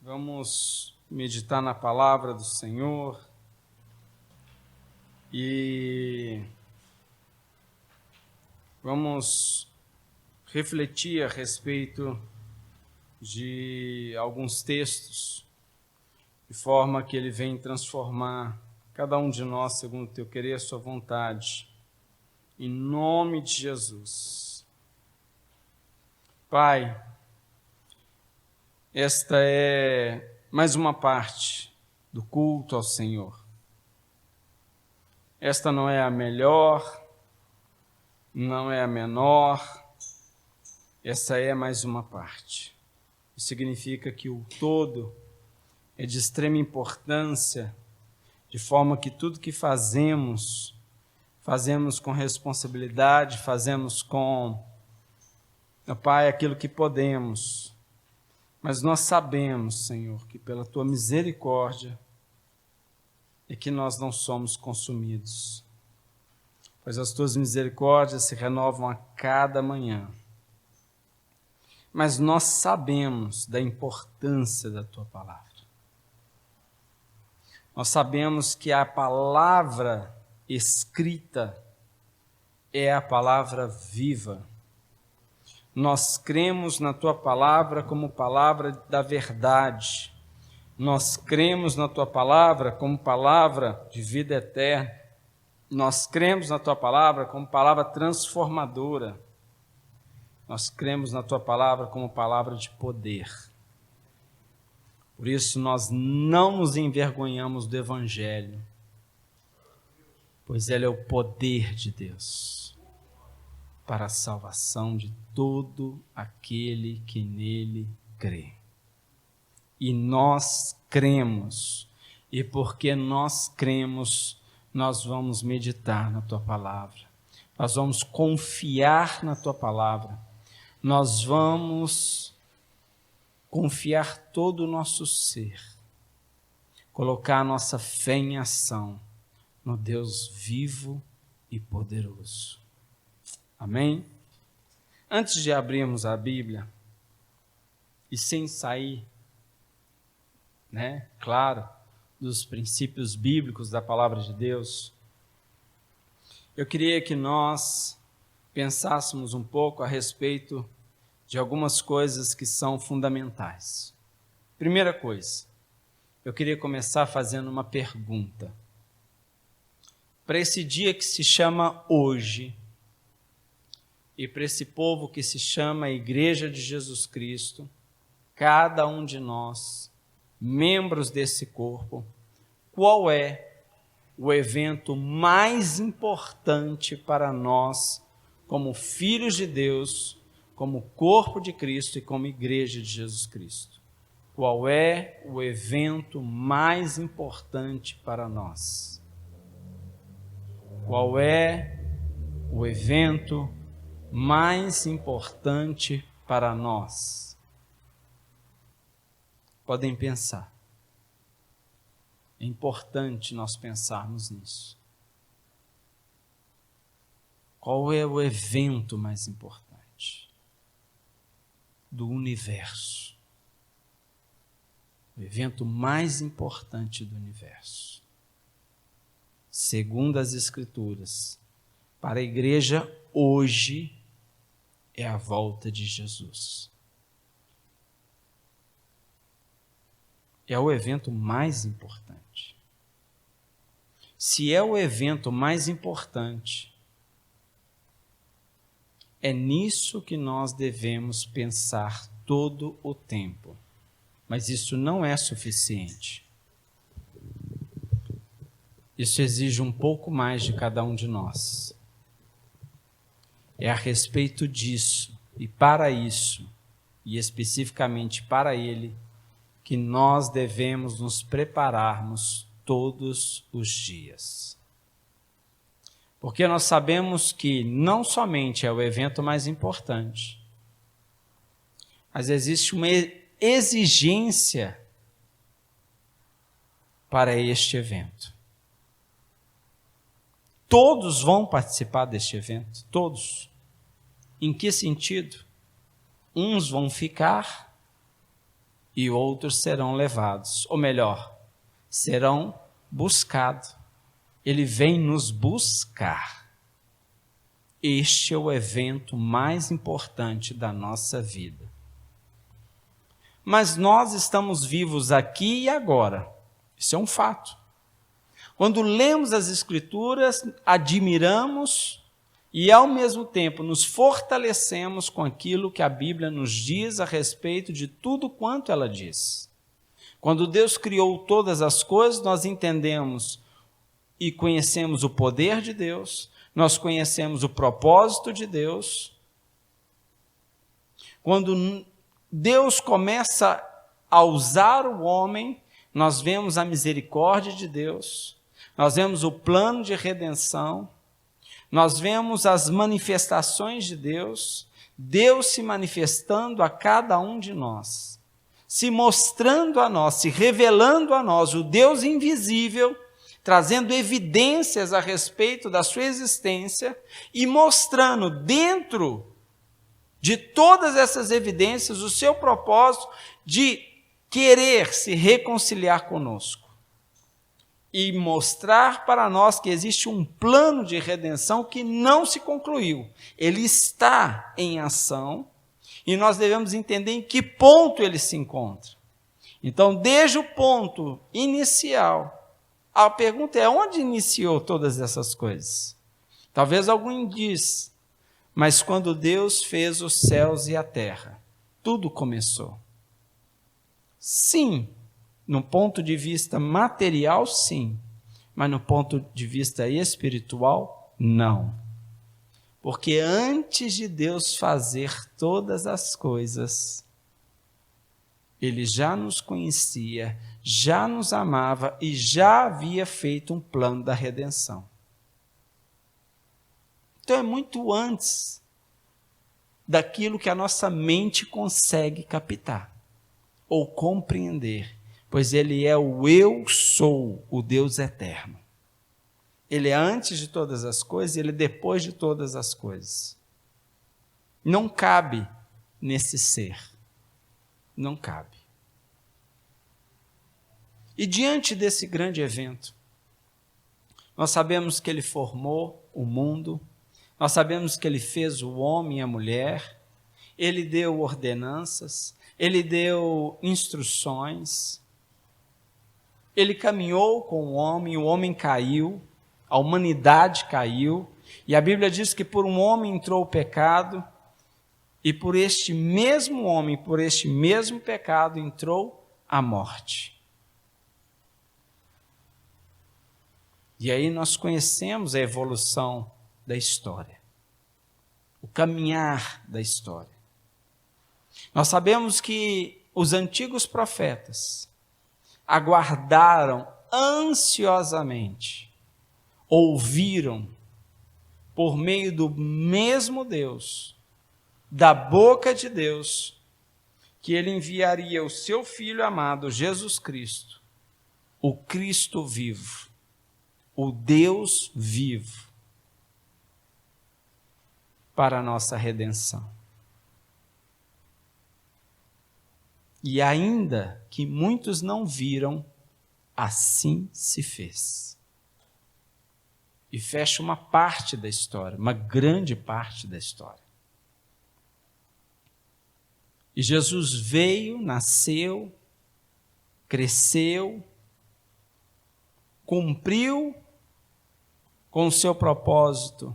Vamos meditar na palavra do Senhor e vamos refletir a respeito de alguns textos, de forma que ele vem transformar cada um de nós segundo o teu querer e a sua vontade, em nome de Jesus. Pai, esta é mais uma parte do culto ao Senhor. Esta não é a melhor, não é a menor, essa é mais uma parte. Isso significa que o todo é de extrema importância, de forma que tudo que fazemos com responsabilidade, fazemos com, Pai, aquilo que podemos. Mas nós sabemos, Senhor, que pela Tua misericórdia é que nós não somos consumidos, pois as Tuas misericórdias se renovam a cada manhã. Mas nós sabemos da importância da Tua palavra. Nós sabemos que a palavra escrita é a palavra viva. Nós cremos na Tua palavra como palavra da verdade. Nós cremos na Tua palavra como palavra de vida eterna. Nós cremos na Tua palavra como palavra transformadora. Nós cremos na Tua palavra como palavra de poder. Por isso nós não nos envergonhamos do Evangelho, pois ele é o poder de Deus para a salvação de todo aquele que nele crê. E nós cremos, e porque nós cremos, nós vamos meditar na Tua palavra, nós vamos confiar na Tua palavra, nós vamos confiar todo o nosso ser, colocar a nossa fé em ação no Deus vivo e poderoso. Amém? Antes de abrirmos a Bíblia, e sem sair, claro, dos princípios bíblicos da palavra de Deus, eu queria que nós pensássemos um pouco a respeito de algumas coisas que são fundamentais. Primeira coisa, eu queria começar fazendo uma pergunta. Para esse dia que se chama hoje, e para esse povo que se chama Igreja de Jesus Cristo, cada um de nós, membros desse corpo, qual é o evento mais importante para nós, como filhos de Deus, como corpo de Cristo e como Igreja de Jesus Cristo? Qual é o evento mais importante para nós? Qual é o evento mais importante para nós? Podem pensar. É importante nós pensarmos nisso. Qual é o evento mais importante do universo? O evento mais importante do universo, segundo as Escrituras, para a igreja hoje, é a volta de Jesus. É o evento mais importante. Se é o evento mais importante, é nisso que nós devemos pensar todo o tempo. Mas isso não é suficiente. Isso exige um pouco mais de cada um de nós. É a respeito disso, e para isso, e especificamente para ele, que nós devemos nos prepararmos todos os dias. Porque nós sabemos que não somente é o evento mais importante, mas existe uma exigência para este evento. Todos vão participar deste evento, todos. Em que sentido? Uns vão ficar e outros serão levados, ou melhor, serão buscados. Ele vem nos buscar. Este é o evento mais importante da nossa vida. Mas nós estamos vivos aqui e agora. Isso é um fato. Quando lemos as Escrituras, admiramos e, ao mesmo tempo, nos fortalecemos com aquilo que a Bíblia nos diz a respeito de tudo quanto ela diz. Quando Deus criou todas as coisas, nós entendemos e conhecemos o poder de Deus, nós conhecemos o propósito de Deus. Quando Deus começa a usar o homem, nós vemos a misericórdia de Deus, nós vemos o plano de redenção, nós vemos as manifestações de Deus, Deus se manifestando a cada um de nós, se mostrando a nós, se revelando a nós, o Deus invisível, trazendo evidências a respeito da sua existência e mostrando dentro de todas essas evidências o seu propósito de querer se reconciliar conosco e mostrar para nós que existe um plano de redenção que não se concluiu. Ele está em ação e nós devemos entender em que ponto ele se encontra. Então, desde o ponto inicial, a pergunta é: onde iniciou todas essas coisas? Talvez alguém diz, mas quando Deus fez os céus e a terra, tudo começou. Sim, no ponto de vista material, sim, mas no ponto de vista espiritual, não. Porque antes de Deus fazer todas as coisas, Ele já nos conhecia, já nos amava e já havia feito um plano da redenção. Então é muito antes daquilo que a nossa mente consegue captar ou compreender, pois Ele é o Eu Sou, o Deus eterno. Ele é antes de todas as coisas e Ele é depois de todas as coisas. Não cabe nesse ser. Não cabe. E diante desse grande evento, nós sabemos que Ele formou o mundo, nós sabemos que Ele fez o homem e a mulher, Ele deu ordenanças, Ele deu instruções, Ele caminhou com o homem caiu, a humanidade caiu, e a Bíblia diz que por um homem entrou o pecado, e por este mesmo homem, por este mesmo pecado, entrou a morte. E aí nós conhecemos a evolução da história, o caminhar da história. Nós sabemos que os antigos profetas aguardaram ansiosamente, ouviram por meio do mesmo Deus, da boca de Deus, que Ele enviaria o seu Filho amado, Jesus Cristo, o Cristo vivo, o Deus vivo, para a nossa redenção. E ainda que muitos não viram, assim se fez. E fecha uma parte da história, uma grande parte da história. E Jesus veio, nasceu, cresceu, cumpriu com o seu propósito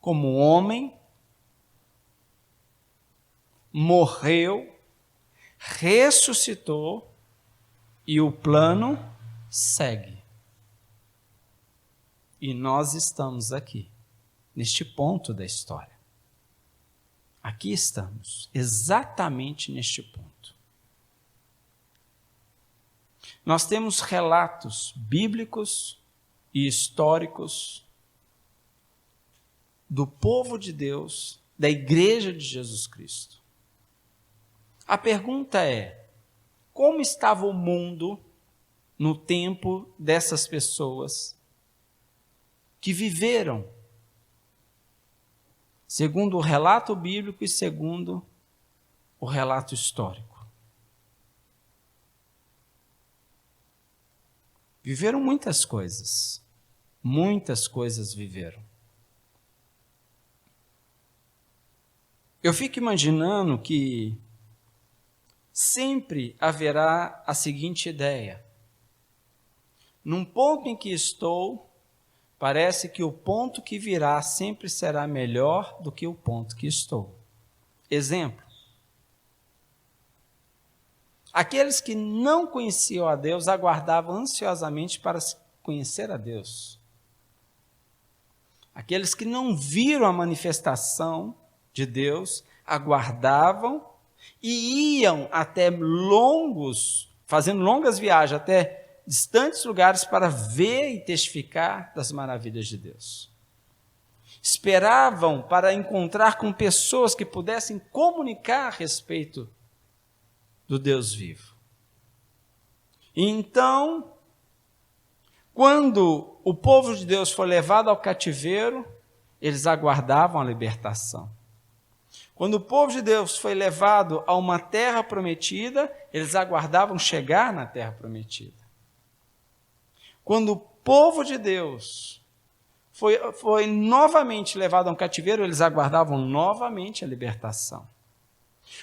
como homem, morreu, ressuscitou e o plano segue. E nós estamos aqui, neste ponto da história. Aqui estamos, exatamente neste ponto. Nós temos relatos bíblicos e históricos do povo de Deus, da Igreja de Jesus Cristo. A pergunta é: como estava o mundo no tempo dessas pessoas que viveram, segundo o relato bíblico e segundo o relato histórico? Viveram muitas coisas viveram. Eu fico imaginando que sempre haverá a seguinte ideia: num ponto em que estou, parece que o ponto que virá sempre será melhor do que o ponto que estou. Exemplo: aqueles que não conheciam a Deus aguardavam ansiosamente para conhecer a Deus. Aqueles que não viram a manifestação de Deus aguardavam e iam até fazendo longas viagens até distantes lugares para ver e testificar das maravilhas de Deus. Esperavam para encontrar com pessoas que pudessem comunicar a respeito do Deus vivo. E então, quando o povo de Deus foi levado ao cativeiro, eles aguardavam a libertação. Quando o povo de Deus foi levado a uma terra prometida, eles aguardavam chegar na terra prometida. Quando o povo de Deus foi novamente levado a um cativeiro, eles aguardavam novamente a libertação.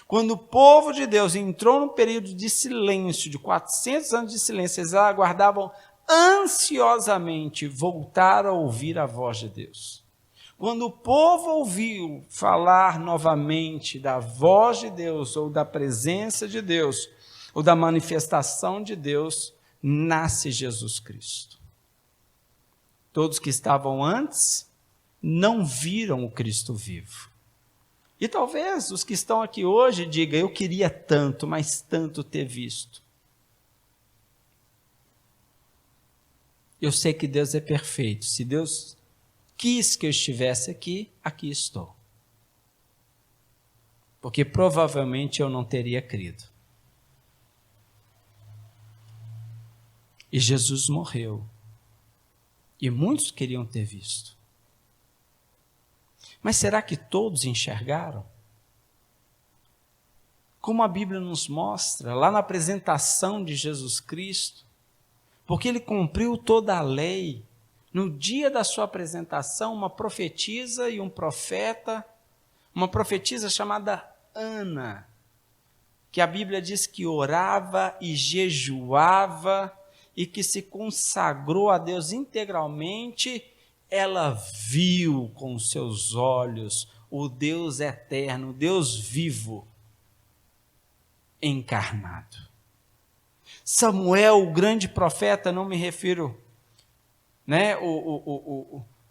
Quando o povo de Deus entrou num período de silêncio, de 400 anos de silêncio, eles aguardavam ansiosamente voltar a ouvir a voz de Deus. Quando o povo ouviu falar novamente da voz de Deus, ou da presença de Deus, ou da manifestação de Deus, nasce Jesus Cristo. Todos que estavam antes não viram o Cristo vivo. E talvez os que estão aqui hoje digam: eu queria tanto, mas tanto ter visto. Eu sei que Deus é perfeito. Se Deus quis que eu estivesse aqui, aqui estou. Porque provavelmente eu não teria crido. E Jesus morreu. E muitos queriam ter visto. Mas será que todos enxergaram? Como a Bíblia nos mostra, lá na apresentação de Jesus Cristo, porque ele cumpriu toda a lei, no dia da sua apresentação, uma profetisa e um profeta, uma profetisa chamada Ana, que a Bíblia diz que orava e jejuava e que se consagrou a Deus integralmente, ela viu com seus olhos o Deus eterno, o Deus vivo, encarnado. Samuel, o grande profeta, não me refiro,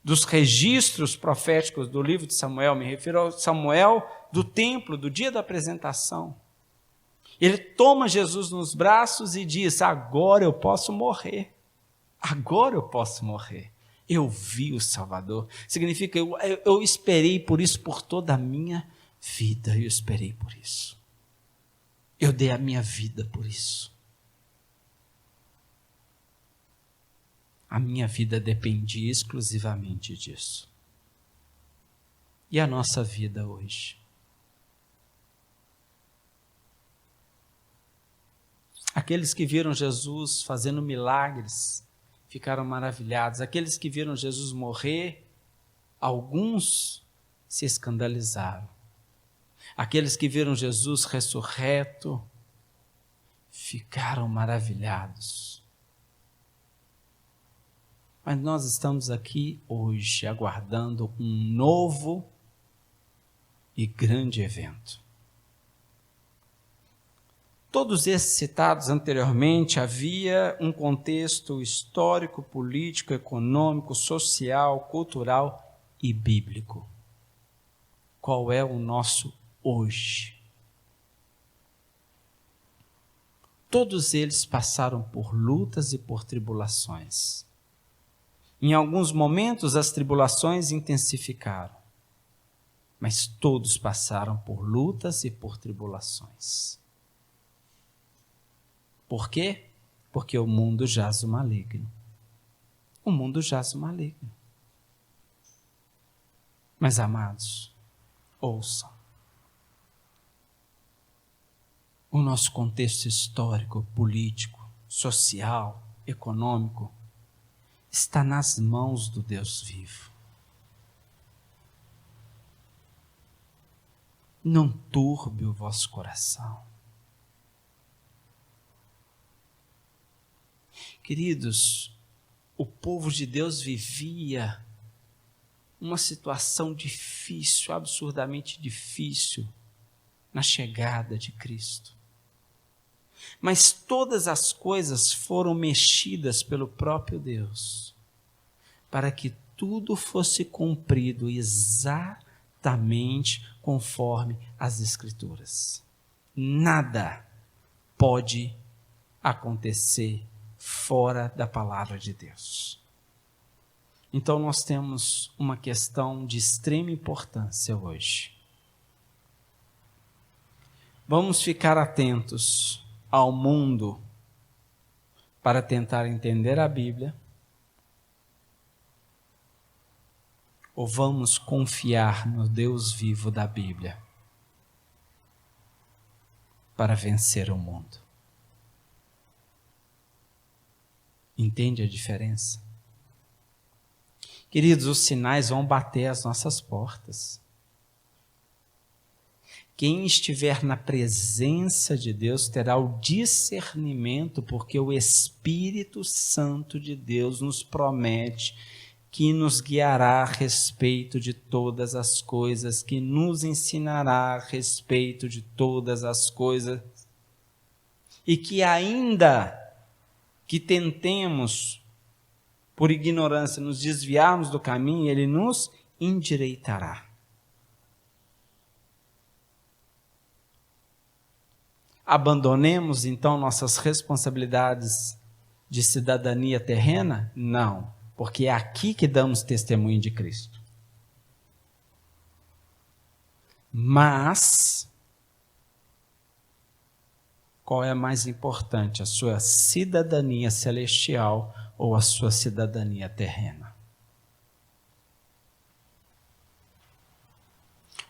dos registros proféticos do livro de Samuel, me refiro ao Samuel do templo, do dia da apresentação. Ele toma Jesus nos braços e diz: agora eu posso morrer, agora eu posso morrer. Eu vi o Salvador. Significa, eu esperei por isso por toda a minha vida, eu esperei por isso. Eu dei a minha vida por isso. A minha vida dependia exclusivamente disso. E a nossa vida hoje? Aqueles que viram Jesus fazendo milagres ficaram maravilhados. Aqueles que viram Jesus morrer, alguns se escandalizaram. Aqueles que viram Jesus ressurreto ficaram maravilhados. Mas nós estamos aqui hoje aguardando um novo e grande evento. Todos esses citados anteriormente, havia um contexto histórico, político, econômico, social, cultural e bíblico. Qual é o nosso hoje? Todos eles passaram por lutas e por tribulações. Em alguns momentos as tribulações intensificaram, mas todos passaram por lutas e por tribulações. Por quê? Porque o mundo jaz o maligno. O mundo jaz o maligno. Mas, amados, ouçam. O nosso contexto histórico, político, social, econômico está nas mãos do Deus vivo. Não turbe o vosso coração. Queridos, o povo de Deus vivia uma situação difícil, absurdamente difícil, na chegada de Cristo. Mas todas as coisas foram mexidas pelo próprio Deus, para que tudo fosse cumprido exatamente conforme as Escrituras. Nada pode acontecer fora da palavra de Deus. Então nós temos uma questão de extrema importância hoje. Vamos ficar atentos ao mundo para tentar entender a Bíblia, ou vamos confiar no Deus vivo da Bíblia para vencer o mundo? Entende a diferença? Queridos, os sinais vão bater às nossas portas. Quem estiver na presença de Deus terá o discernimento, porque o Espírito Santo de Deus nos promete que nos guiará a respeito de todas as coisas, que nos ensinará a respeito de todas as coisas, e que ainda que tentemos, por ignorância, nos desviarmos do caminho, Ele nos endireitará. Abandonemos, então, nossas responsabilidades de cidadania terrena? Não, porque é aqui que damos testemunho de Cristo. Mas, qual é mais importante, a sua cidadania celestial ou a sua cidadania terrena?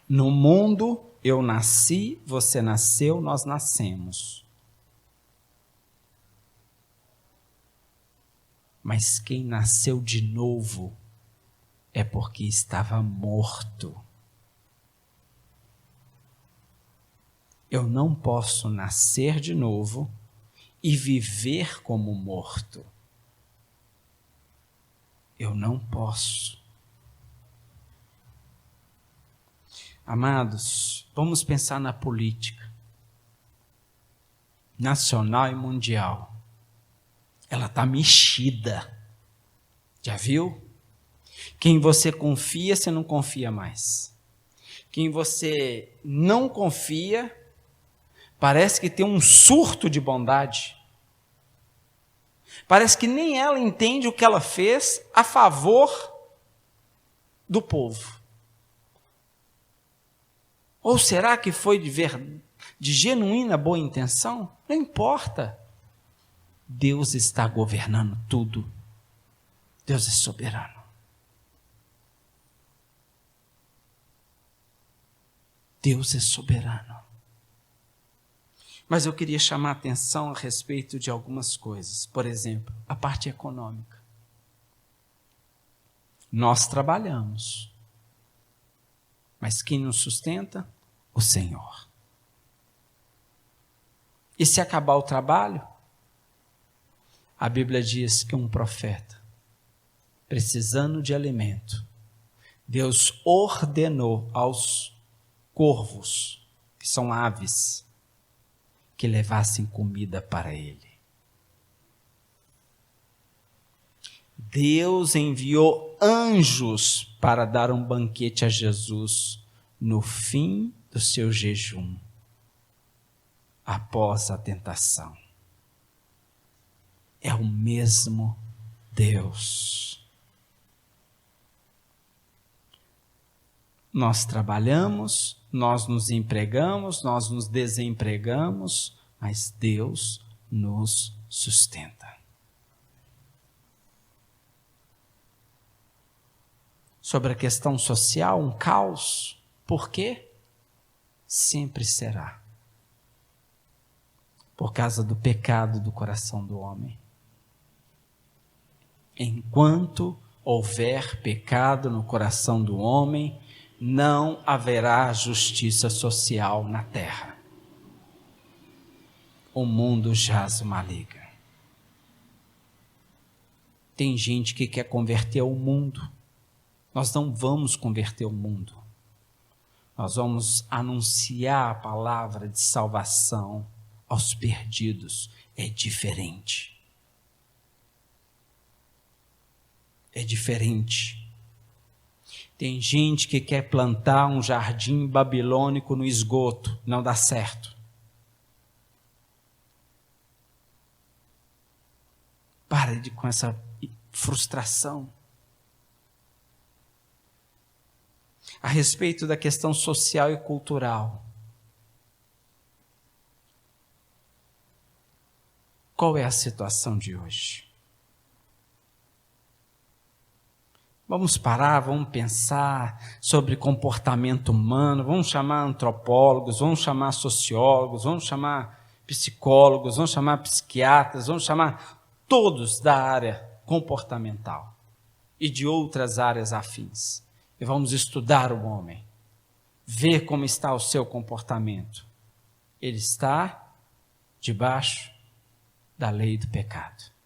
No mundo, eu nasci, você nasceu, nós nascemos. Mas quem nasceu de novo é porque estava morto. Eu não posso nascer de novo e viver como morto. Eu não posso. Amados, vamos pensar na política nacional e mundial. Ela está mexida. Já viu? Quem você confia, você não confia mais. Quem você não confia, parece que tem um surto de bondade. Parece que nem ela entende o que ela fez a favor do povo. Ou será que foi de genuína boa intenção? Não importa. Deus está governando tudo. Deus é soberano. Deus é soberano. Mas eu queria chamar a atenção a respeito de algumas coisas. Por exemplo, a parte econômica. Nós trabalhamos. Mas quem nos sustenta? O Senhor. E se acabar o trabalho? A Bíblia diz que um profeta, precisando de alimento, Deus ordenou aos corvos, que são aves, que levassem comida para ele. Deus enviou anjos para dar um banquete a Jesus no fim do seu jejum, após a tentação. É o mesmo Deus. Nós trabalhamos, nós nos empregamos, nós nos desempregamos, mas Deus nos sustenta. Sobre a questão social, um caos. Por quê? Sempre será. Por causa do pecado do coração do homem. Enquanto houver pecado no coração do homem, não haverá justiça social na terra. O mundo jaz maligno. Tem gente que quer converter o mundo. Nós não vamos converter o mundo. Nós vamos anunciar a palavra de salvação aos perdidos. É diferente. É diferente. Tem gente que quer plantar um jardim babilônico no esgoto. Não dá certo. Pare com essa frustração. A respeito da questão social e cultural. Qual é a situação de hoje? Vamos parar, vamos pensar sobre comportamento humano, vamos chamar antropólogos, vamos chamar sociólogos, vamos chamar psicólogos, vamos chamar psiquiatras, vamos chamar todos da área comportamental e de outras áreas afins. E vamos estudar o homem, ver como está o seu comportamento. Ele está debaixo da lei do pecado.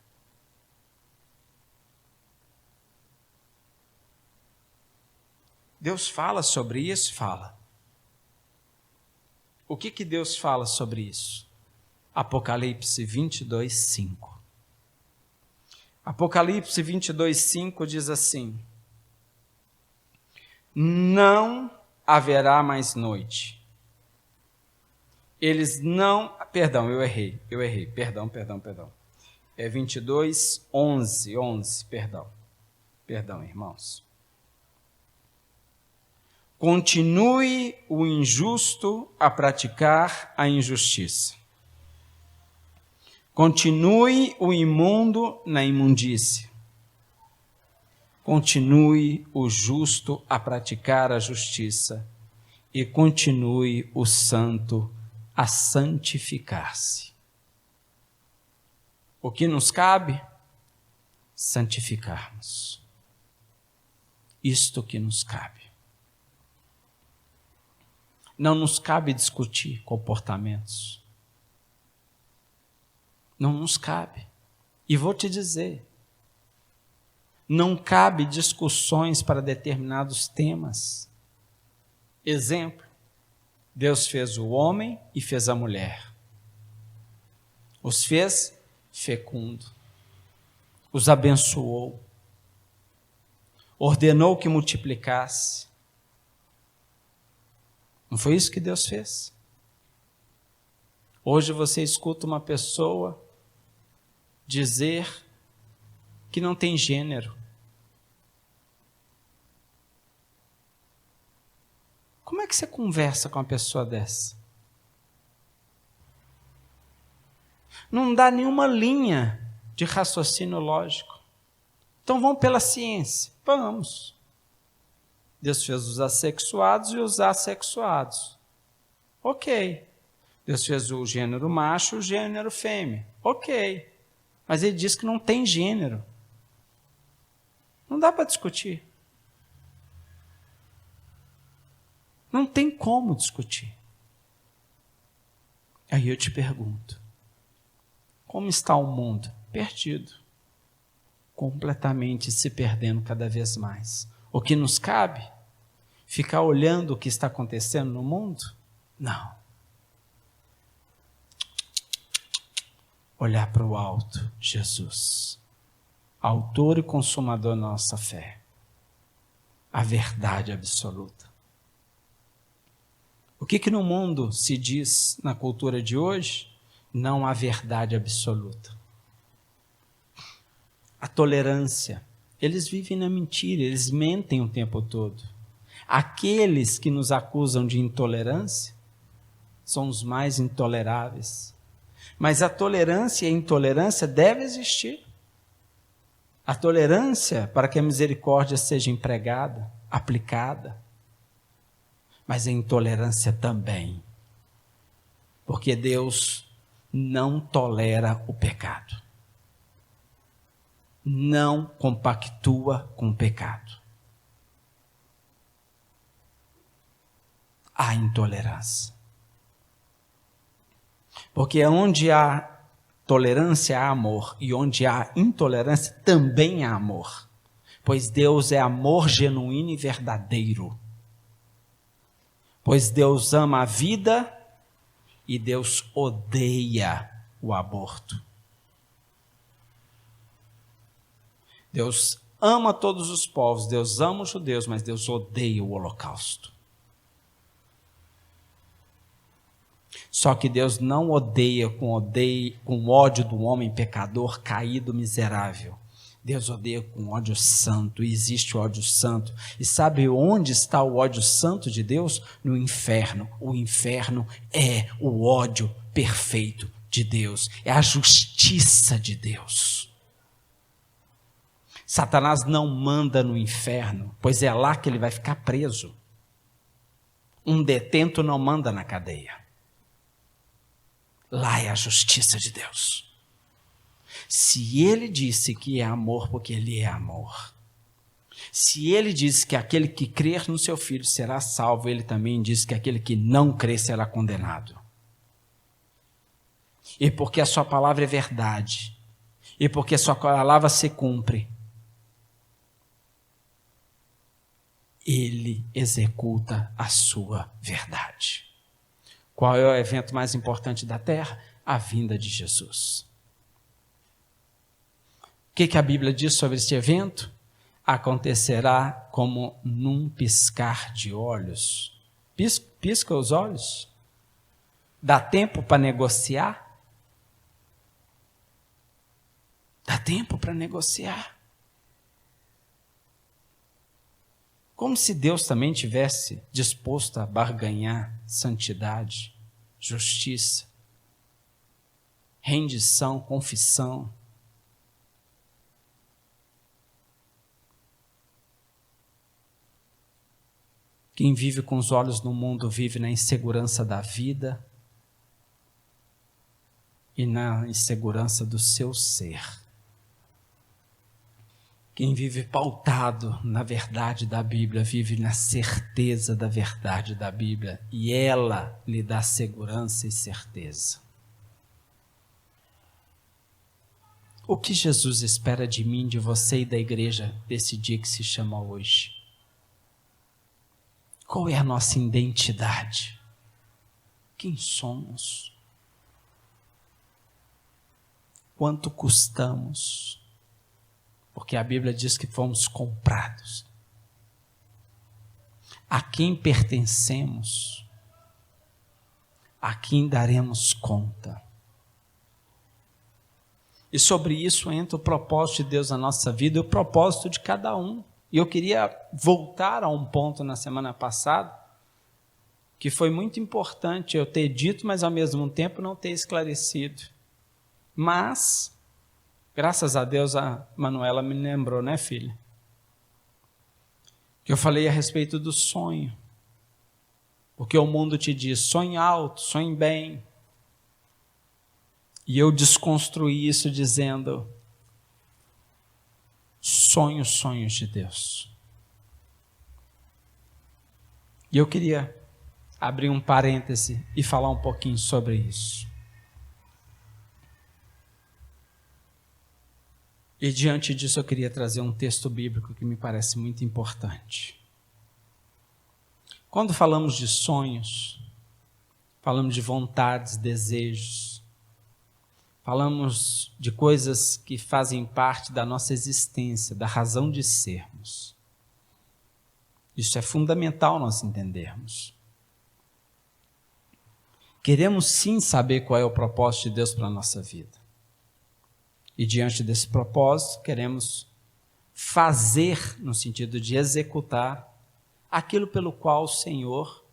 Deus fala sobre isso? Fala. O que Deus fala sobre isso? Apocalipse 22, 5. Apocalipse 22, 5 diz assim: não haverá mais noite. Eles não... Perdão, eu errei. Perdão. É 22, 11, perdão. Perdão, irmãos. Continue o injusto a praticar a injustiça. Continue o imundo na imundícia. Continue o justo a praticar a justiça. E continue o santo a santificar-se. O que nos cabe? Santificarmos. Isto que nos cabe. Não nos cabe discutir comportamentos. Não nos cabe. E vou te dizer, não cabe discussões para determinados temas. Exemplo, Deus fez o homem e fez a mulher. Os fez fecundo. Os abençoou. Ordenou que multiplicasse. Não foi isso que Deus fez? Hoje você escuta uma pessoa dizer que não tem gênero. Como é que você conversa com uma pessoa dessa? Não dá nenhuma linha de raciocínio lógico. Então vamos pela ciência. Vamos. Deus fez os assexuados e os assexuados. Ok. Deus fez o gênero macho e o gênero fêmea. Ok. Mas ele diz que não tem gênero. Não dá para discutir. Não tem como discutir. Aí eu te pergunto, como está o mundo? Perdido. Completamente se perdendo cada vez mais. O que nos cabe? Ficar olhando o que está acontecendo no mundo? Não. Olhar para o alto, Jesus, autor e consumador da nossa fé, a verdade absoluta. O que no mundo se diz na cultura de hoje? Não há verdade absoluta. A tolerância. Eles vivem na mentira, eles mentem o tempo todo. Aqueles que nos acusam de intolerância são os mais intoleráveis. Mas a tolerância e a intolerância devem existir. A tolerância para que a misericórdia seja empregada, aplicada. Mas a intolerância também. Porque Deus não tolera o pecado. não compactua com o pecado. Há intolerância. Porque onde há tolerância há amor, e onde há intolerância também há amor. Pois Deus é amor genuíno e verdadeiro. Pois Deus ama a vida e Deus odeia o aborto. Deus ama todos os povos, Deus ama os judeus, mas Deus odeia o holocausto. Só que Deus não odeia com ódio do homem pecador, caído, miserável. Deus odeia com ódio santo, e existe ódio santo. E sabe onde está o ódio santo de Deus? No inferno. O inferno é o ódio perfeito de Deus, é a justiça de Deus. Satanás não manda no inferno, pois é lá que ele vai ficar preso. Um detento não manda na cadeia. Lá é a justiça de Deus. Se ele disse que é amor, porque ele é amor. Se ele disse que aquele que crer no seu filho será salvo, ele também disse que aquele que não crer será condenado. E porque a sua palavra é verdade, e porque a sua palavra se cumpre, ele executa a sua verdade. Qual é o evento mais importante da terra? A vinda de Jesus. O que a Bíblia diz sobre este evento? Acontecerá como num piscar de olhos. Pisca os olhos? Dá tempo para negociar? Dá tempo para negociar. Como se Deus também tivesse disposto a barganhar santidade, justiça, rendição, confissão. Quem vive com os olhos no mundo vive na insegurança da vida e na insegurança do seu ser. Quem vive pautado na verdade da Bíblia, vive na certeza da verdade da Bíblia, e ela lhe dá segurança e certeza. O que Jesus espera de mim, de você e da igreja, desse dia que se chama hoje? Qual é a nossa identidade? Quem somos? Quanto custamos? Porque a Bíblia diz que fomos comprados. A quem pertencemos? A quem daremos conta? E sobre isso entra o propósito de Deus na nossa vida e o propósito de cada um. E eu queria voltar a um ponto na semana passada, que foi muito importante eu ter dito, mas ao mesmo tempo não ter esclarecido. Mas, graças a Deus, a Manuela me lembrou, né, filha? Que eu falei a respeito do sonho. Porque o mundo te diz, sonhe alto, sonhe bem. E eu desconstruí isso dizendo, sonhe os sonhos de Deus. E eu queria abrir um parêntese e falar um pouquinho sobre isso. E diante disso eu queria trazer um texto bíblico que me parece muito importante. Quando falamos de sonhos, falamos de vontades, desejos, falamos de coisas que fazem parte da nossa existência, da razão de sermos. Isso é fundamental nós entendermos. Queremos sim saber qual é o propósito de Deus para a nossa vida. E diante desse propósito, queremos fazer, no sentido de executar, aquilo pelo qual o Senhor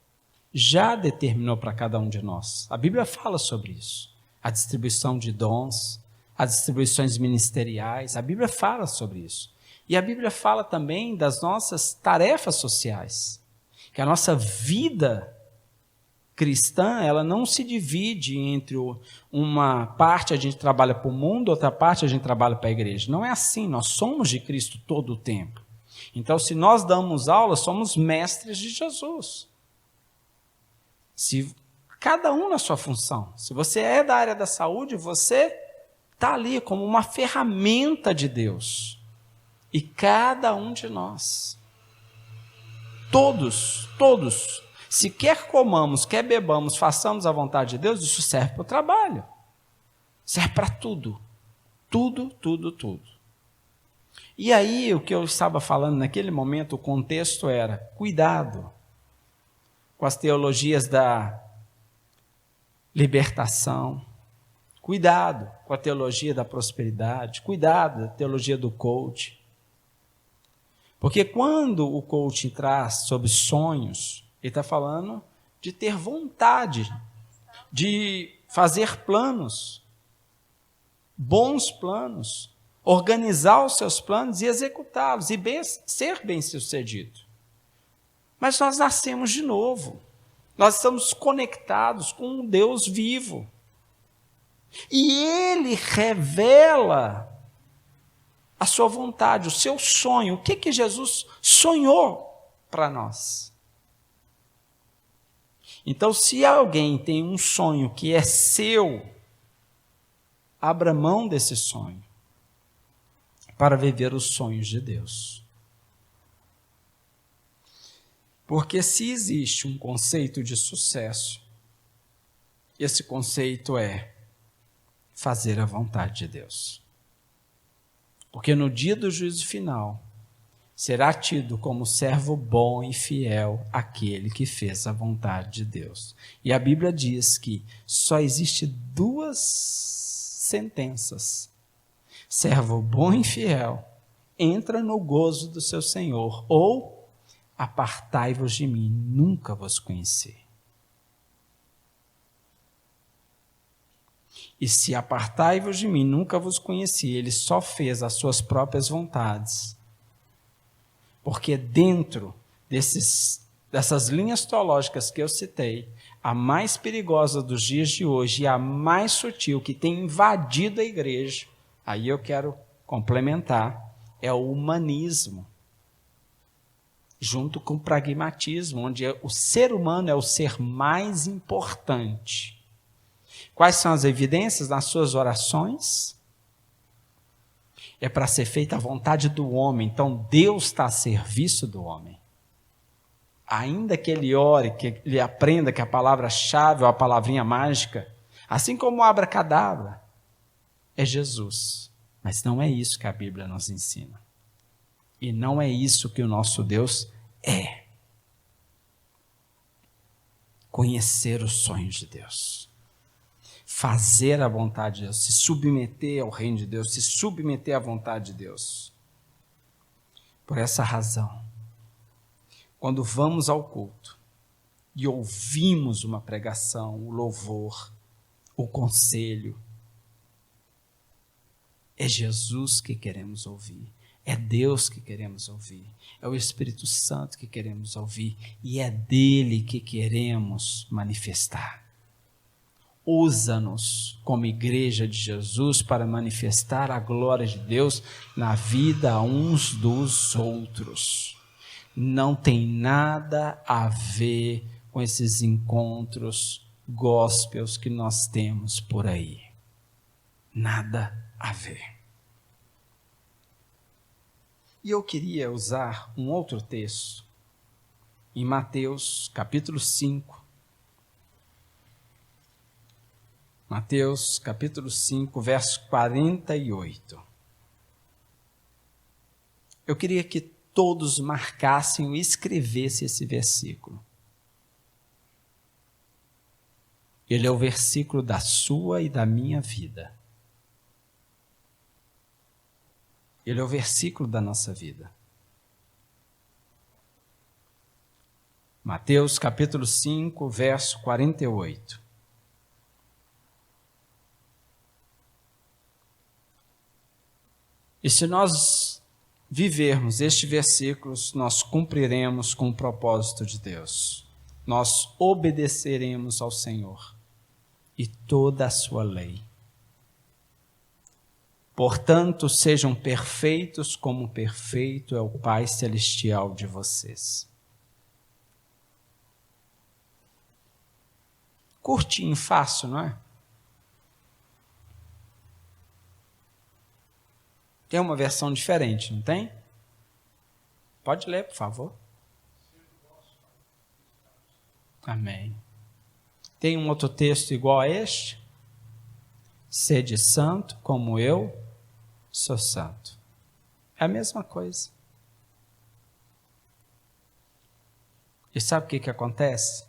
já determinou para cada um de nós. A Bíblia fala sobre isso. A distribuição de dons, as distribuições ministeriais, a Bíblia fala sobre isso. E a Bíblia fala também das nossas tarefas sociais, que a nossa vida cristã, ela não se divide entre uma parte a gente trabalha para o mundo, outra parte a gente trabalha para a igreja. Não é assim, nós somos de Cristo todo o tempo. Então, se nós damos aula, somos mestres de Jesus. Se cada um na sua função. Se você é da área da saúde, você está ali como uma ferramenta de Deus. E cada um de nós. Todos, se quer comamos, quer bebamos, façamos a vontade de Deus, isso serve para o trabalho. Serve para tudo. Tudo. E aí, o que eu estava falando naquele momento, o contexto era, cuidado com as teologias da libertação, cuidado com a teologia da prosperidade, cuidado da teologia do coaching. Porque quando o coaching traz sobre sonhos, ele está falando de ter vontade, de fazer planos, bons planos, organizar os seus planos e executá-los, e ser bem-sucedido. Mas nós nascemos de novo, nós estamos conectados com um Deus vivo. E Ele revela a sua vontade, o seu sonho, o que Jesus sonhou para nós. Então, se alguém tem um sonho que é seu, abra mão desse sonho para viver os sonhos de Deus. Porque se existe um conceito de sucesso, esse conceito é fazer a vontade de Deus. Porque no dia do juízo final, será tido como servo bom e fiel aquele que fez a vontade de Deus. E a Bíblia diz que só existe 2 sentenças. Servo bom e fiel, entra no gozo do seu Senhor, ou apartai-vos de mim, nunca vos conheci. E se apartai-vos de mim, nunca vos conheci, ele só fez as suas próprias vontades. Porque dentro dessas linhas teológicas que eu citei, a mais perigosa dos dias de hoje e a mais sutil que tem invadido a igreja, aí eu quero complementar, é o humanismo, junto com o pragmatismo, onde o ser humano é o ser mais importante. Quais são as evidências nas suas orações? É para ser feita a vontade do homem. Então, Deus está a serviço do homem. Ainda que ele ore, que ele aprenda que a palavra-chave ou a palavrinha mágica, assim como o abracadabra, é Jesus. Mas não é isso que a Bíblia nos ensina. E não é isso que o nosso Deus é. Conhecer os sonhos de Deus. Fazer a vontade de Deus, se submeter ao reino de Deus, se submeter à vontade de Deus. Por essa razão, quando vamos ao culto e ouvimos uma pregação, o louvor, o conselho, é Jesus que queremos ouvir, é Deus que queremos ouvir, é o Espírito Santo que queremos ouvir e é dele que queremos manifestar. Usa-nos como igreja de Jesus para manifestar a glória de Deus na vida uns dos outros. Não tem nada a ver com esses encontros gospels que nós temos por aí. Nada a ver. E eu queria usar um outro texto, em Mateus capítulo 5. Mateus capítulo 5, verso 48. Eu queria que todos marcassem e escrevessem esse versículo. Ele é o versículo da sua e da minha vida. Ele é o versículo da nossa vida. Mateus capítulo 5, verso 48. E se nós vivermos este versículo, nós cumpriremos com o propósito de Deus. nós obedeceremos ao Senhor e toda a sua lei. Portanto, sejam perfeitos como perfeito é o Pai Celestial de vocês. Curtinho, fácil, não é? Tem uma versão diferente, não tem? Pode ler, por favor. Amém. Tem um outro texto igual a este? Sede santo como eu sou santo. É a mesma coisa. E sabe o que acontece?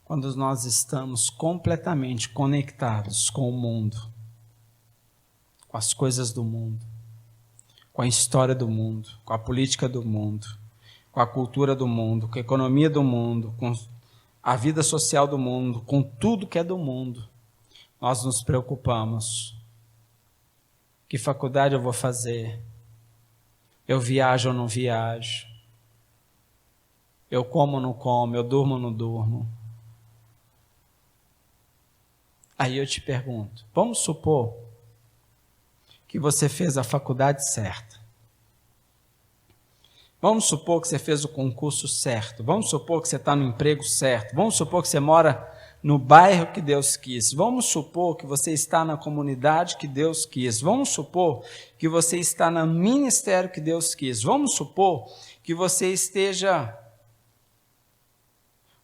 Quando nós estamos completamente conectados com o mundo, com as coisas do mundo, com a história do mundo, com a política do mundo, com a cultura do mundo, com a economia do mundo, com a vida social do mundo, com tudo que é do mundo, nós nos preocupamos. Que faculdade eu vou fazer? Eu viajo ou não viajo? Eu como ou não como? Eu durmo ou não durmo? Aí eu te pergunto, vamos supor que você fez a faculdade certa. Vamos supor que você fez o concurso certo. Vamos supor que você está no emprego certo. Vamos supor que você mora no bairro que Deus quis. Vamos supor que você está na comunidade que Deus quis. Vamos supor que você está no ministério que Deus quis. Vamos supor que você esteja...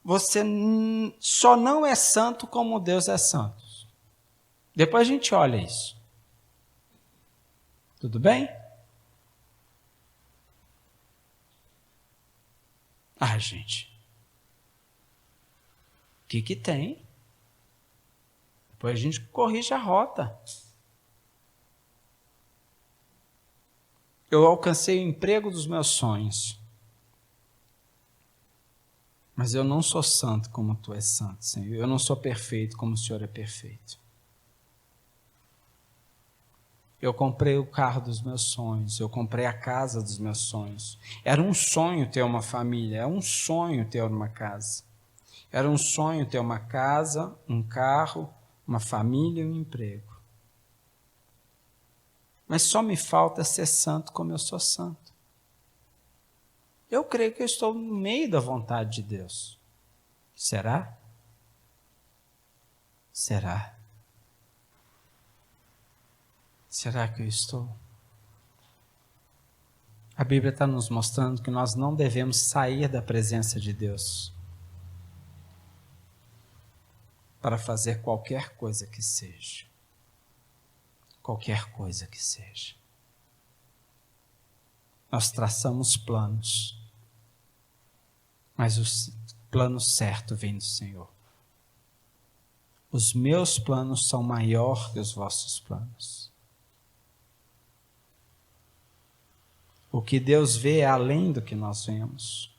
Você só não é santo como Deus é santo. Depois a gente olha isso. Tudo bem? Ah, gente. O que tem? Depois a gente corrige a rota. Eu alcancei o emprego dos meus sonhos. Mas eu não sou santo como tu és santo, Senhor. Eu não sou perfeito como o Senhor é perfeito. Eu comprei o carro dos meus sonhos, eu comprei a casa dos meus sonhos. Era um sonho ter uma família, era um sonho ter uma casa. Era um sonho ter uma casa, um carro, uma família e um emprego. Mas só me falta ser santo como eu sou santo. Eu creio que eu estou no meio da vontade de Deus. Será? Será? Será que eu estou? A Bíblia está nos mostrando que nós não devemos sair da presença de Deus para fazer qualquer coisa que seja. Qualquer coisa que seja. Nós traçamos planos, mas o plano certo vem do Senhor. Os meus planos são maiores que os vossos planos. O que Deus vê é além do que nós vemos.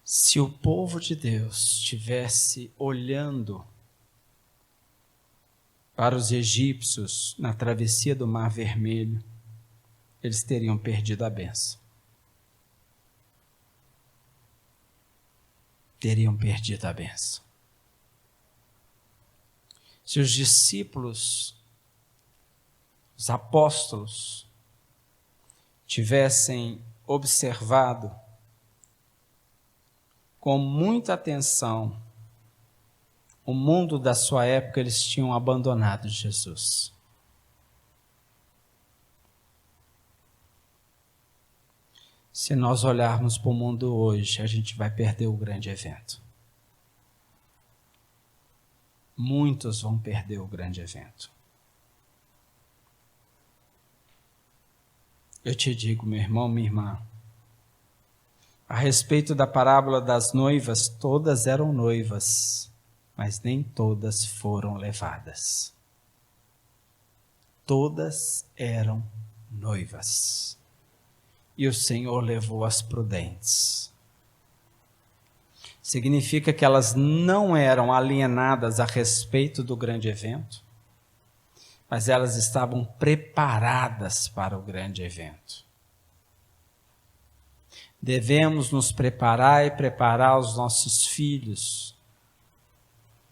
Se o povo de Deus estivesse olhando para os egípcios na travessia do Mar Vermelho, eles teriam perdido a bênção. Teriam perdido a bênção. Se os discípulos, os apóstolos, tivessem observado com muita atenção o mundo da sua época, eles tinham abandonado Jesus. Se nós olharmos para o mundo hoje, a gente vai perder o grande evento. Muitos vão perder o grande evento. Eu te digo, meu irmão, minha irmã, a respeito da parábola das noivas, todas eram noivas, mas nem todas foram levadas. Todas eram noivas. E o Senhor levou as prudentes. Significa que elas não eram alienadas a respeito do grande evento, mas elas estavam preparadas para o grande evento. devemos nos preparar e preparar os nossos filhos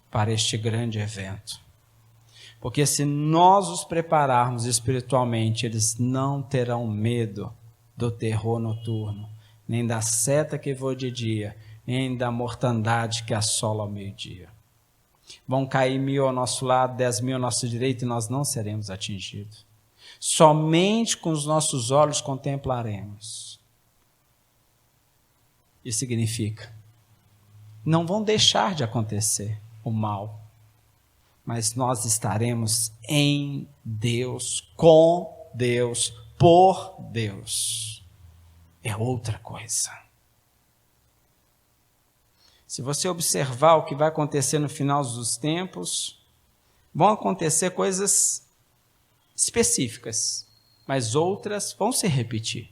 para este grande evento. Porque se nós os prepararmos espiritualmente, eles não terão medo do terror noturno, nem da seta que voa de dia, nem da mortandade que assola ao meio-dia. Vão cair 1000 ao nosso lado, 10.000 ao nosso direito, e nós não seremos atingidos. Somente com os nossos olhos contemplaremos. Isso significa, não vão deixar de acontecer o mal, mas nós estaremos em Deus, com Deus, por Deus. É outra coisa. Se você observar o que vai acontecer no final dos tempos, vão acontecer coisas específicas, mas outras vão se repetir.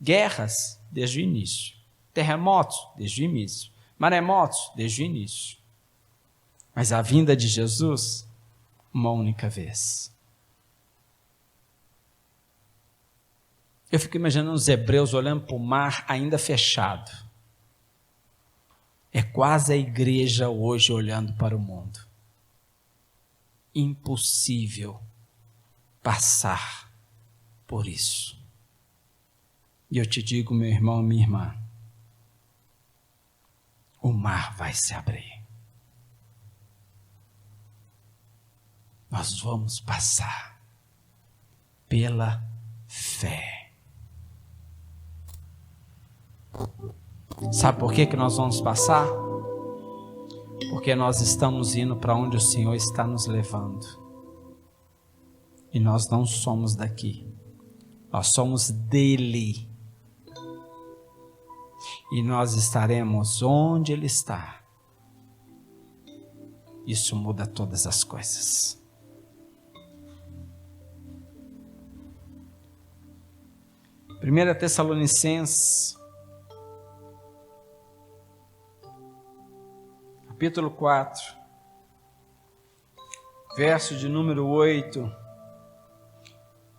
Guerras, desde o início. Terremotos, desde o início. Maremotos, desde o início. Mas a vinda de Jesus, uma única vez. Eu fico imaginando os hebreus olhando para o mar ainda fechado. É quase a igreja hoje olhando para o mundo. Impossível passar por isso. E eu te digo, meu irmão e minha irmã, o mar vai se abrir. Nós vamos passar pela fé. Sabe por que nós vamos passar? Porque nós estamos indo para onde o Senhor está nos levando. E nós não somos daqui. Nós somos dele. E nós estaremos onde ele está. Isso muda todas as coisas. Primeira Tessalonicenses, capítulo 4, verso de número 8,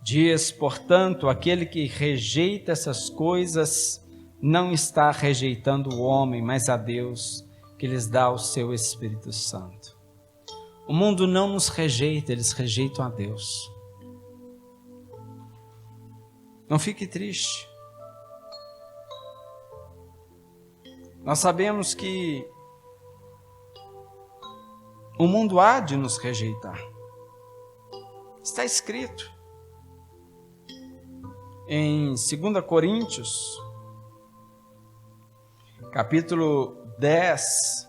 diz: portanto, aquele que rejeita essas coisas não está rejeitando o homem, mas a Deus, que lhes dá o seu Espírito Santo. O mundo não nos rejeita, eles rejeitam a Deus. Não fique triste. Nós sabemos que o mundo há de nos rejeitar. Está escrito em 2 Coríntios, capítulo 10,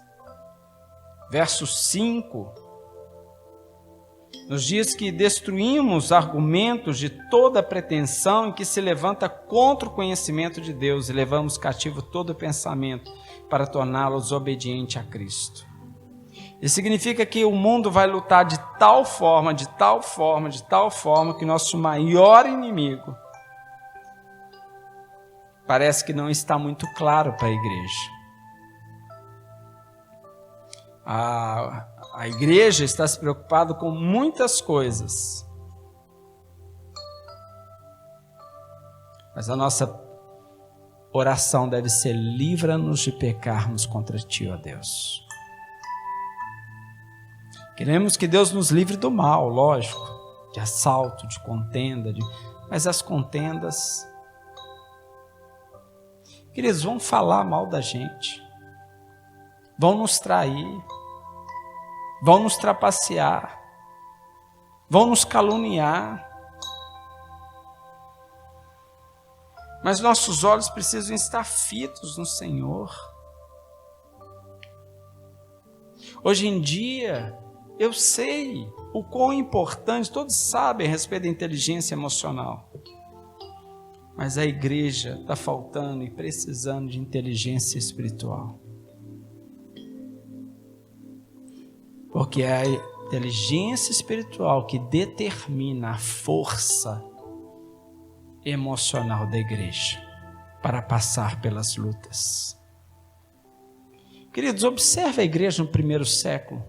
verso 5, nos diz que destruímos argumentos de toda pretensão que se levanta contra o conhecimento de Deus e levamos cativo todo pensamento para torná-los obedientes a Cristo. Isso significa que o mundo vai lutar de tal forma, de tal forma, de tal forma, que nosso maior inimigo parece que não está muito claro para a igreja. A igreja está se preocupada com muitas coisas. Mas a nossa oração deve ser: livra-nos de pecarmos contra ti, ó Deus. Queremos que Deus nos livre do mal, lógico, de assalto, de contenda, mas as contendas, que eles vão falar mal da gente, vão nos trair, vão nos trapacear, vão nos caluniar. Mas nossos olhos precisam estar fitos no Senhor. Hoje em dia, eu sei o quão importante, todos sabem a respeito da inteligência emocional. Mas a igreja está faltando e precisando de inteligência espiritual. Porque é a inteligência espiritual que determina a força emocional da igreja para passar pelas lutas. Queridos, observe a igreja no primeiro século.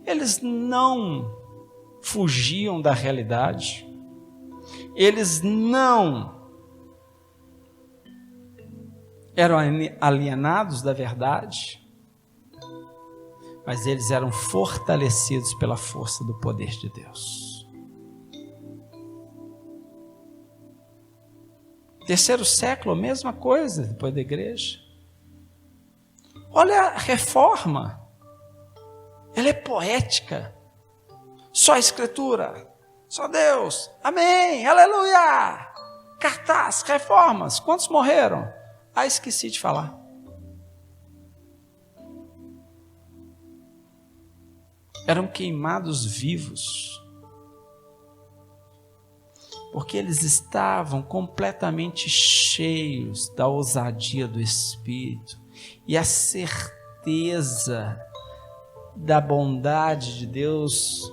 Eles não fugiam da realidade. Eles não eram alienados da verdade, mas eles eram fortalecidos pela força do poder de Deus. Terceiro século, a mesma coisa, depois da igreja. Olha a reforma, ela é poética, só a escritura, só Deus, amém, aleluia, cartaz, reformas, quantos morreram? Esqueci de falar. Eram queimados vivos, porque eles estavam completamente cheios da ousadia do Espírito e a certeza da bondade de Deus,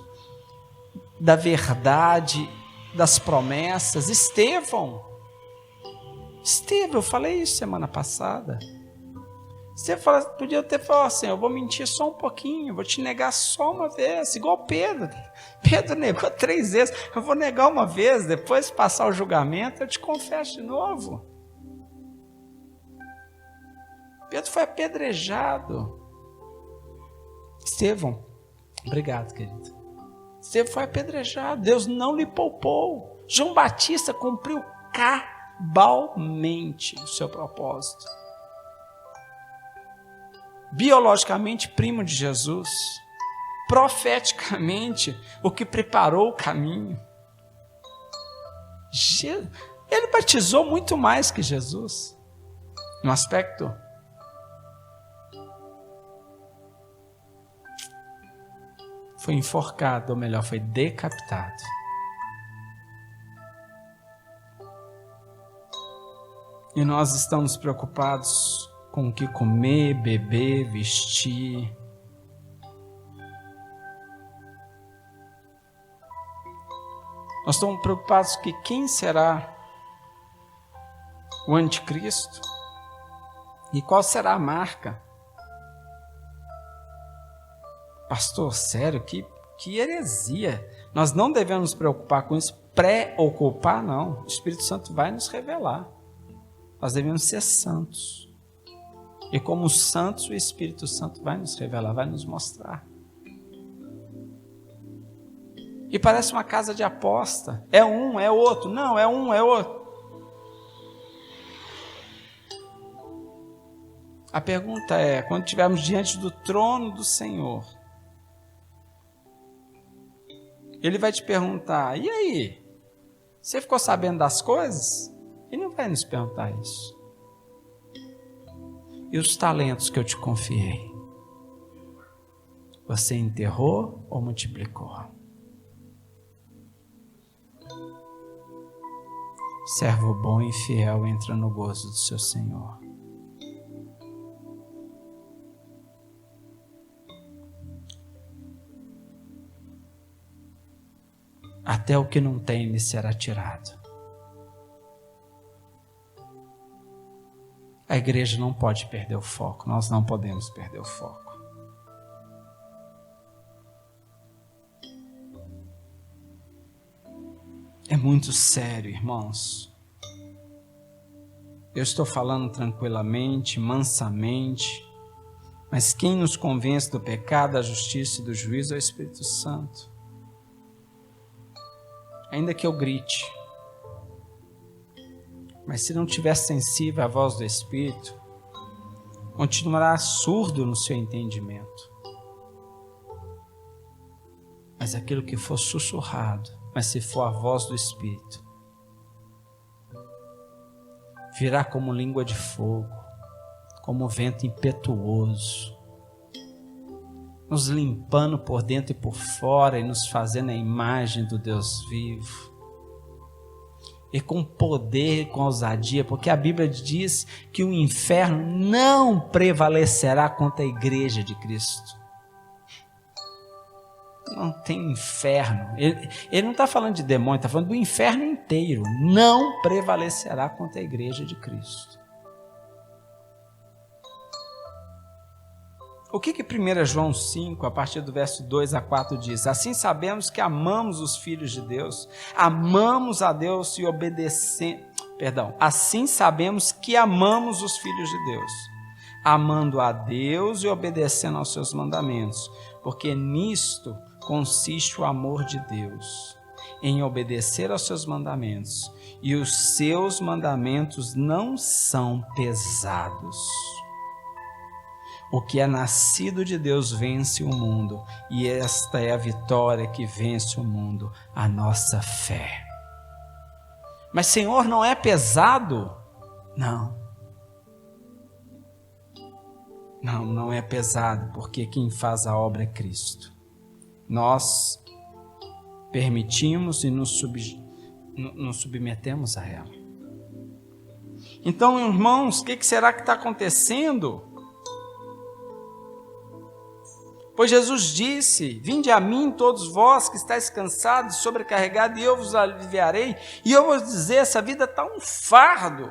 da verdade, das promessas. Estevão, eu falei isso semana passada. Você podia ter falado assim, eu vou mentir só um pouquinho, vou te negar só uma vez, igual Pedro. Pedro negou 3 vezes, eu vou negar uma vez, depois passar o julgamento, eu te confesso de novo. Pedro foi apedrejado. Estevão, obrigado, querido. Estevão foi apedrejado, Deus não lhe poupou. João Batista cumpriu cabalmente o seu propósito. Biologicamente primo de Jesus, profeticamente o que preparou o caminho. Ele batizou muito mais que Jesus, no aspecto. Foi enforcado, ou melhor, foi decapitado. E nós estamos preocupados com o que comer, beber, vestir. Nós estamos preocupados que quem será o anticristo e qual será a marca. Pastor, sério, que heresia. Nós não devemos nos preocupar com isso, preocupar não. O Espírito Santo vai nos revelar. Nós devemos ser santos. E como santos, o Espírito Santo vai nos revelar, vai nos mostrar. E parece uma casa de aposta. É um, é outro. Não, é um, é outro. A pergunta é, quando estivermos diante do trono do Senhor, Ele vai te perguntar, e aí? Você ficou sabendo das coisas? Ele não vai nos perguntar isso. E os talentos que eu te confiei? Você enterrou ou multiplicou? Servo bom e fiel entra no gozo do seu Senhor. Até o que não tem lhe será tirado. A igreja não pode perder o foco, nós não podemos perder o foco. É muito sério, irmãos. Eu estou falando tranquilamente, mansamente, mas quem nos convence do pecado, da justiça e do juízo é o Espírito Santo. Ainda que eu grite, mas se não estiver sensível à voz do Espírito, continuará surdo no seu entendimento. Mas aquilo que for sussurrado, mas se for a voz do Espírito, virá como língua de fogo, como vento impetuoso, nos limpando por dentro e por fora e nos fazendo a imagem do Deus vivo. E com poder e com ousadia, porque a Bíblia diz que o inferno não prevalecerá contra a igreja de Cristo. Não tem inferno. Ele não está falando de demônio, está falando do inferno inteiro. Não prevalecerá contra a igreja de Cristo. O que 1 João 5, a partir do verso 2 a 4 diz? Assim sabemos que amamos os filhos de Deus, amamos a Deus e Assim sabemos que amamos os filhos de Deus, amando a Deus e obedecendo aos seus mandamentos, porque nisto consiste o amor de Deus, em obedecer aos seus mandamentos, e os seus mandamentos não são pesados. O que é nascido de Deus vence o mundo, e esta é a vitória que vence o mundo, a nossa fé. Mas, Senhor, não é pesado? Não. Não é pesado, porque quem faz a obra é Cristo. Nós permitimos e nos submetemos a ela. Então, irmãos, o que será que está acontecendo? Pois Jesus disse: vinde a mim todos vós que estáis cansados e sobrecarregados, e eu vos aliviarei. E eu vou dizer, essa vida está um fardo.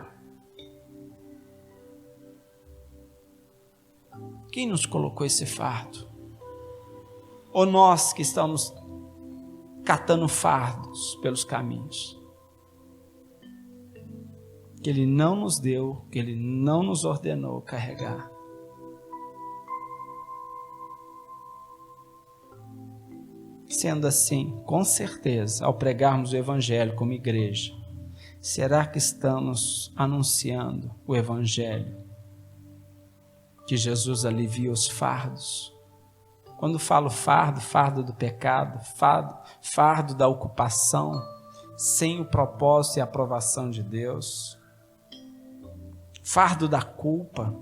Quem nos colocou esse fardo? Ou nós que estamos catando fardos pelos caminhos? Que Ele não nos deu, que Ele não nos ordenou carregar. Sendo assim, com certeza, ao pregarmos o Evangelho como igreja, será que estamos anunciando o Evangelho? Que Jesus alivia os fardos? Quando falo fardo, fardo do pecado, fardo da ocupação, sem o propósito e a aprovação de Deus, fardo da culpa,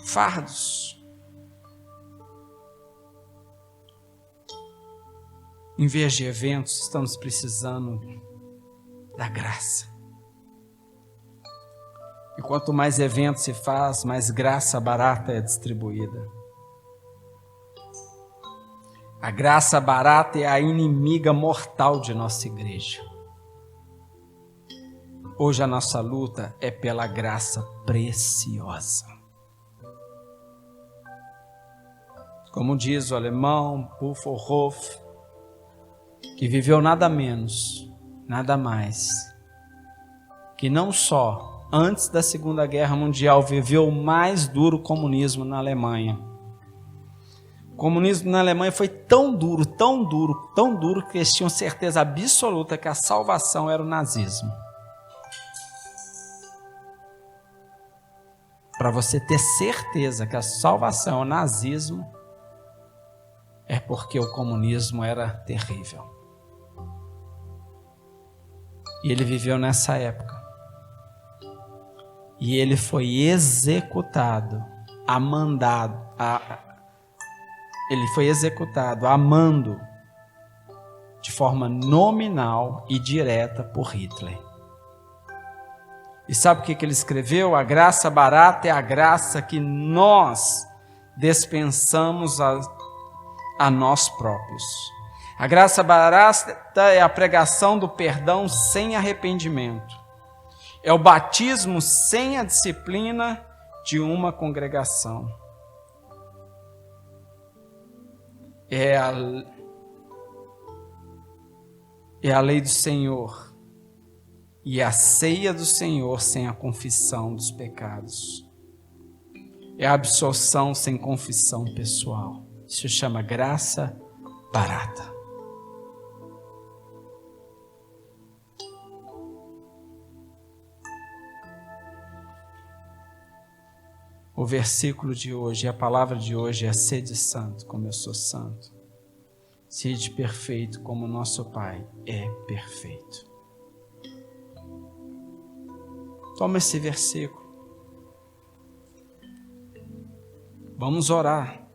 fardos. Em vez de eventos, estamos precisando da graça. E quanto mais eventos se faz, mais graça barata é distribuída. A graça barata é a inimiga mortal de nossa igreja. Hoje a nossa luta é pela graça preciosa. Como diz o alemão Pufferhoff, que viveu nada menos, nada mais, que não só antes da Segunda Guerra Mundial viveu o mais duro comunismo na Alemanha. O comunismo na Alemanha foi tão duro, que eles tinham certeza absoluta que a salvação era o nazismo. Para você ter certeza que a salvação é o nazismo, é porque o comunismo era terrível. E ele viveu nessa época. E ele foi executado, ele foi executado, amando, de forma nominal e direta por Hitler. E sabe o que ele escreveu? A graça barata é a graça que nós dispensamos a nós próprios. A graça barata é a pregação do perdão sem arrependimento. É o batismo sem a disciplina de uma congregação. É a lei do Senhor e a ceia do Senhor sem a confissão dos pecados. É a absolução sem confissão pessoal. Isso se chama graça barata. O versículo de hoje, a palavra de hoje é: sede santo como eu sou santo. Sede perfeito como o nosso Pai é perfeito. Toma esse versículo. Vamos orar.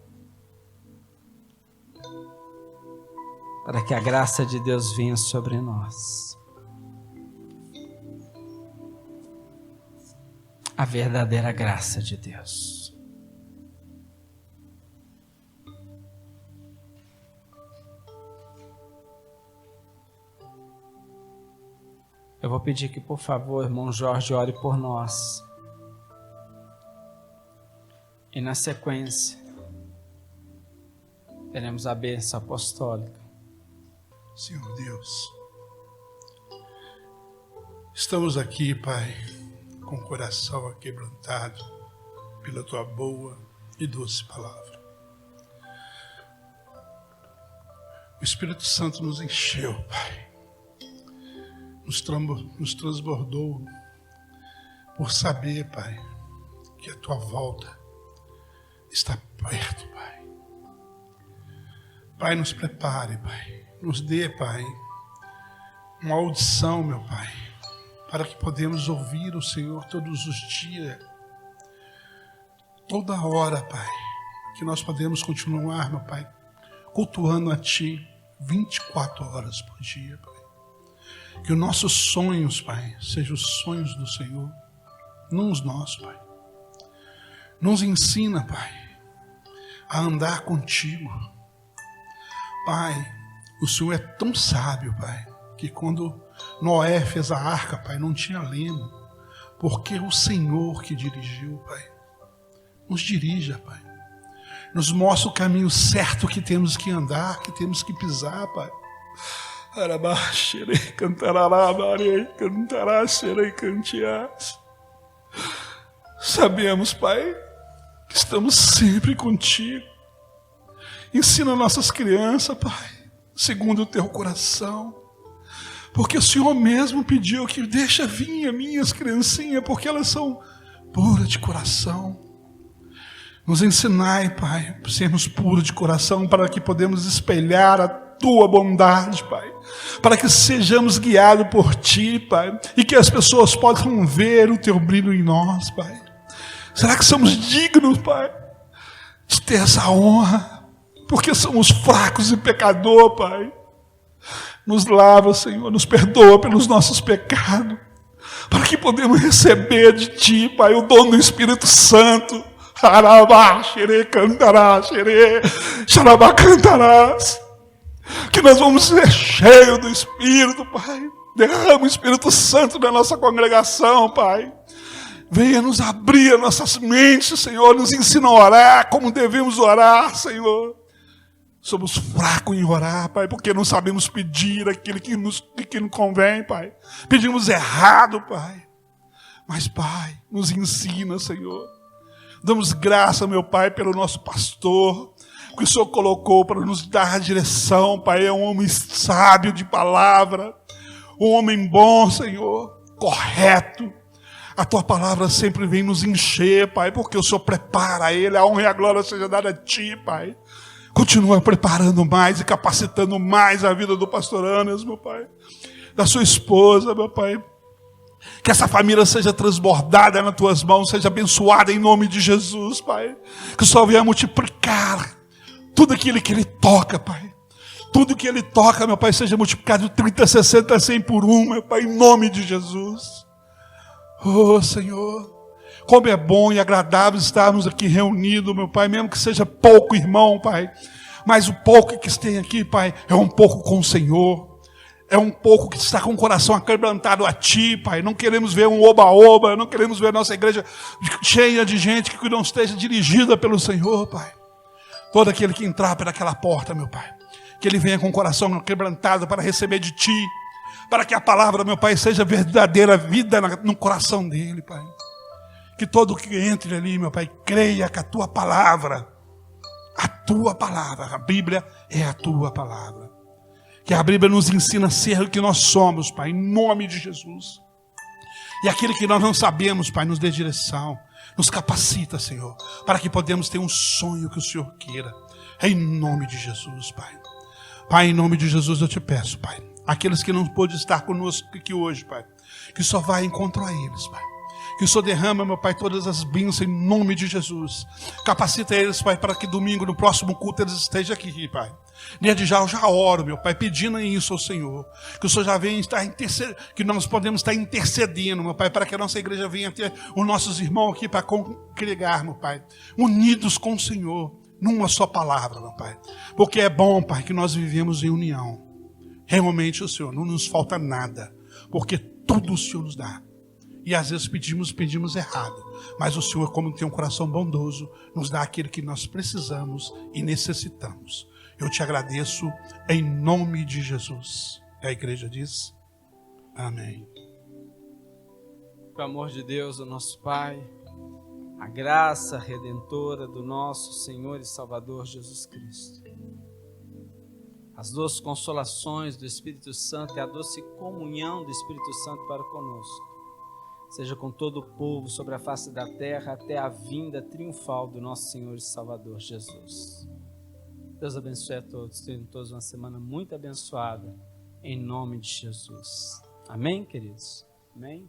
Para que a graça de Deus venha sobre nós. A verdadeira graça de Deus. Eu vou pedir que, por favor, irmão Jorge, ore por nós. E na sequência, teremos a bênção apostólica. Senhor Deus, Estamos aqui, Pai, com o coração aquebrantado pela Tua boa e doce palavra. O Espírito Santo nos encheu, Pai, nos transbordou por saber, Pai, que a Tua volta está perto, Pai. Pai, nos prepare, Pai, nos dê, Pai, uma audição, meu Pai, para que podemos ouvir o Senhor todos os dias, toda hora, Pai, que nós podemos continuar, meu Pai, cultuando a Ti 24 horas por dia, Pai. Que os nossos sonhos, Pai, sejam os sonhos do Senhor, não os nossos, Pai. Nos ensina, Pai, a andar contigo. Pai, o Senhor é tão sábio, Pai, que quando Noé fez a arca, Pai, não tinha leme, porque o Senhor que dirigiu, Pai. Nos dirija, Pai. Nos mostra o caminho certo que temos que andar, que temos que pisar, Pai. Sabemos, Pai, que estamos sempre contigo. Ensina nossas crianças, Pai, segundo o Teu coração. Porque o Senhor mesmo pediu que deixa vir as minhas criancinhas, porque elas são puras de coração. Nos ensinai, Pai, para sermos puros de coração, para que podemos espelhar a Tua bondade, Pai. Para que sejamos guiados por Ti, Pai. E que as pessoas possam ver o Teu brilho em nós, Pai. Será que somos dignos, Pai, de ter essa honra? Porque somos fracos e pecadores, Pai. Nos lava, Senhor, nos perdoa pelos nossos pecados. Para que podemos receber de Ti, Pai, o dom do Espírito Santo. Que nós vamos ser cheios do Espírito, Pai. Derrama o Espírito Santo na nossa congregação, Pai. Venha nos abrir as nossas mentes, Senhor. Nos ensina a orar como devemos orar, Senhor. Somos fracos em orar, Pai, porque não sabemos pedir aquilo que nos convém, Pai. Pedimos errado, Pai. Mas, Pai, nos ensina, Senhor. Damos graça, meu Pai, pelo nosso pastor, que o Senhor colocou para nos dar a direção, Pai. É um homem sábio de palavra, um homem bom, Senhor, correto. A Tua palavra sempre vem nos encher, Pai, porque o Senhor prepara ele. A honra e a glória seja dada a Ti, Pai. Continua preparando mais e capacitando mais a vida do pastor Anas, meu Pai. Da sua esposa, meu Pai. Que essa família seja transbordada nas Tuas mãos, seja abençoada em nome de Jesus, Pai. Que o Senhor venha multiplicar tudo aquilo que Ele toca, Pai. Tudo que Ele toca, meu Pai, seja multiplicado 30, 60, 100 por 1, meu Pai, em nome de Jesus. Oh, Senhor. Como é bom e agradável estarmos aqui reunidos, meu Pai, mesmo que seja pouco, irmão, Pai. Mas o pouco que tem aqui, Pai, é um pouco com o Senhor. É um pouco que está com o coração aquebrantado a Ti, Pai. Não queremos ver um oba-oba, não queremos ver a nossa igreja cheia de gente que não esteja dirigida pelo Senhor, Pai. Todo aquele que entrar pelaquela porta, meu Pai, que ele venha com o coração quebrantado para receber de Ti, para que a palavra, meu Pai, seja verdadeira vida no coração dele, Pai. Que todo que entre ali, meu Pai, creia que a Tua palavra, a Bíblia é a Tua palavra. Que a Bíblia nos ensina a ser o que nós somos, Pai, em nome de Jesus. E aquilo que nós não sabemos, Pai, nos dê direção, nos capacita, Senhor, para que podemos ter um sonho que o Senhor queira. Em nome de Jesus, Pai. Pai, em nome de Jesus eu te peço, Pai, aqueles que não pôde estar conosco aqui hoje, Pai, que só vai encontrar eles, Pai. Que o Senhor derrama, meu Pai, todas as bênçãos em nome de Jesus. Capacita eles, Pai, para que domingo, no próximo culto, eles estejam aqui, Pai. Desde já eu já oro, meu Pai, pedindo isso ao Senhor. Que o Senhor já venha estar intercedendo, que nós podemos estar intercedendo, meu Pai, para que a nossa igreja venha ter os nossos irmãos aqui para congregar, meu Pai. Unidos com o Senhor, numa só palavra, meu Pai. Porque é bom, Pai, que nós vivemos em união. Realmente o Senhor, não nos falta nada, porque tudo o Senhor nos dá. E às vezes pedimos errado. Mas o Senhor, como tem um coração bondoso, nos dá aquilo que nós precisamos e necessitamos. Eu te agradeço em nome de Jesus. A igreja diz: amém. Que o amor de Deus, o nosso Pai, a graça redentora do nosso Senhor e Salvador Jesus Cristo, as doces consolações do Espírito Santo e a doce comunhão do Espírito Santo para conosco, seja com todo o povo sobre a face da terra até a vinda triunfal do nosso Senhor e Salvador Jesus. Deus abençoe a todos, tenham todos uma semana muito abençoada, em nome de Jesus. Amém, queridos? Amém?